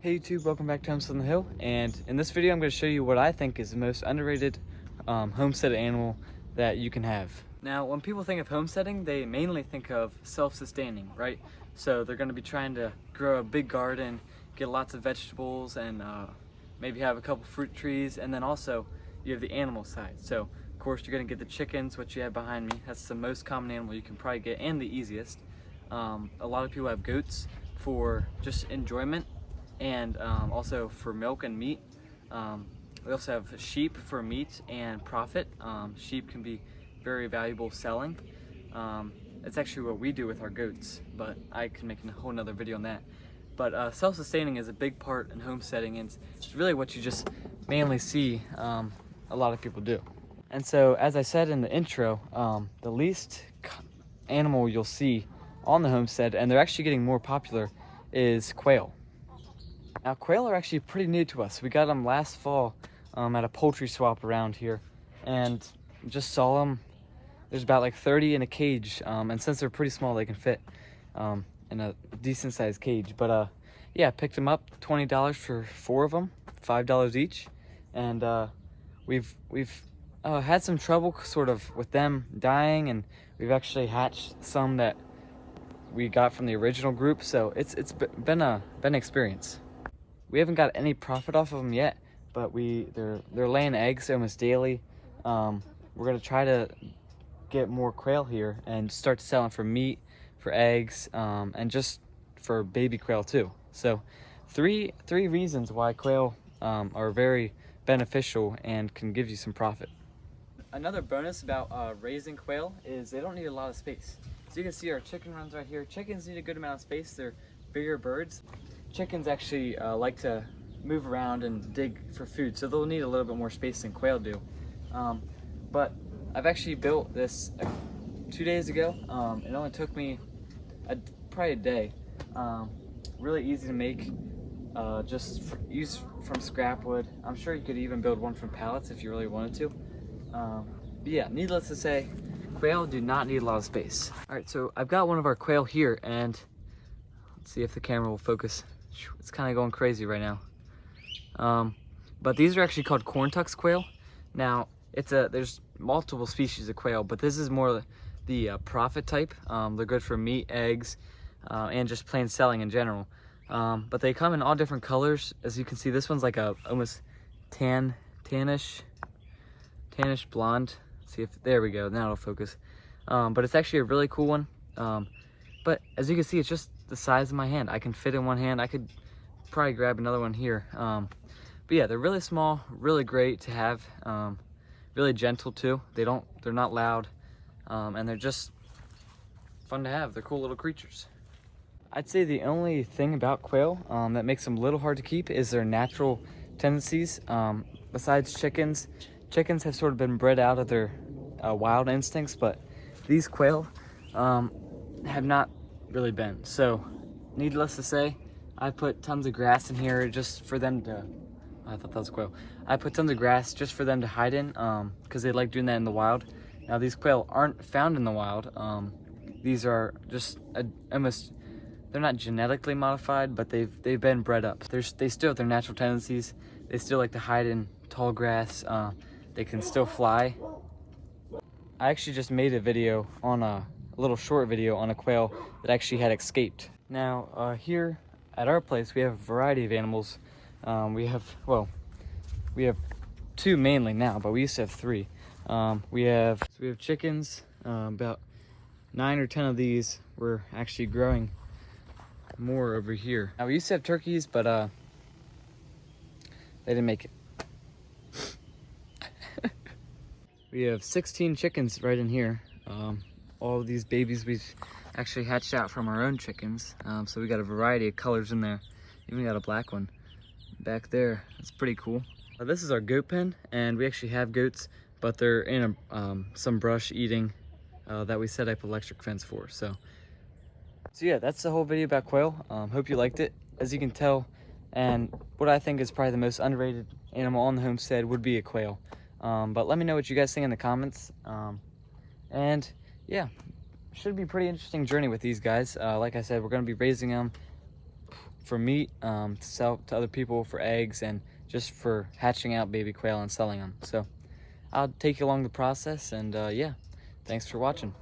Hey YouTube, welcome back to Homestead on the Hill, and in this video I'm going to show you what I think is the most underrated homestead animal that you can have. Now, when people think of homesteading, they mainly think of self-sustaining, right? So they're going to be trying to grow a big garden, get lots of vegetables, and maybe have a couple fruit trees, and then also you have the animal side. So of course you're going to get the chickens, which you have behind me. That's the most common animal you can probably get and the easiest. A lot of people have goats for just enjoyment, and also for milk and meat. We also have sheep for meat and profit. Sheep can be very valuable selling. It's actually what we do with our goats, but I can make a whole nother video on that. But self-sustaining is a big part in homesteading, and it's really what you just mainly see a lot of people do. And so, as I said in the intro, the least animal you'll see on the homestead, and they're actually getting more popular, is quail. Now, quail are actually pretty new to us. We got them last fall at a poultry swap around here, and just saw them. There's about like 30 in a cage, and since they're pretty small, they can fit in a decent sized cage. But yeah, picked them up, $20 for 4 of them, $5 each, and we've had some trouble sort of with them dying, and we've actually hatched some that we got from the original group, so it's been an experience. We haven't got any profit off of them yet, but they're laying eggs almost daily. We're gonna try to get more quail here and start selling for meat, for eggs, and just for baby quail too. So three reasons why quail are very beneficial and can give you some profit. Another bonus about raising quail is they don't need a lot of space. So you can see our chicken runs right here. Chickens need a good amount of space. They're bigger birds. Chickens actually like to move around and dig for food, so they'll need a little bit more space than quail do. But I've actually built this 2 days ago. It only took me probably a day. Really easy to make, use from scrap wood. I'm sure you could even build one from pallets if you really wanted to. But yeah, needless to say, quail do not need a lot of space. All right, so I've got one of our quail here, and let's see if the camera will focus. It's kind of going crazy right now. But these are actually called corn tucks quail. Now, there's multiple species of quail, but this is more the profit type. They're good for meat, eggs, and just plain selling in general. But they come in all different colors. As you can see, this one's like a almost tannish blonde. Let's see if, there we go, now it'll focus. But it's actually a really cool one. But as you can see, it's just the size of my hand. I can fit in one hand. I could probably grab another one here. But yeah, they're really small, really great to have, really gentle too. They're not loud, and they're just fun to have. They're cool little creatures. I'd say the only thing about quail that makes them a little hard to keep is their natural tendencies. Besides chickens have sort of been bred out of their wild instincts, but these quail have not really been. So needless to say, I put tons of grass in here just for them to, I thought that was a quail. I put tons of grass just for them to hide in, because they like doing that in the wild. Now, these quail aren't found in the wild. These are just almost, they're not genetically modified, but they've been bred up. They still have their natural tendencies. They still like to hide in tall grass. They can still fly. I actually just made a video on a little short video on a quail that actually had escaped. Now, here at our place, we have a variety of animals. We have 2 mainly now, but we used to have 3. We have chickens, about 9 or 10 of these. We're actually growing more over here. Now, we used to have turkeys, but they didn't make it. We have 16 chickens right in here. All of these babies we've actually hatched out from our own chickens. So we got a variety of colors in there. Even got a black one back there. That's pretty cool. This is our goat pen, and we actually have goats, but they're in some brush eating that we set up electric fence for. So yeah, that's the whole video about quail. Hope you liked it. As you can tell, and what I think is probably the most underrated animal on the homestead would be a quail. But let me know what you guys think in the comments. And yeah, should be a pretty interesting journey with these guys. Like I said, we're going to be raising them for meat, to sell to other people for eggs, and just for hatching out baby quail and selling them. So I'll take you along the process, and yeah, thanks for watching.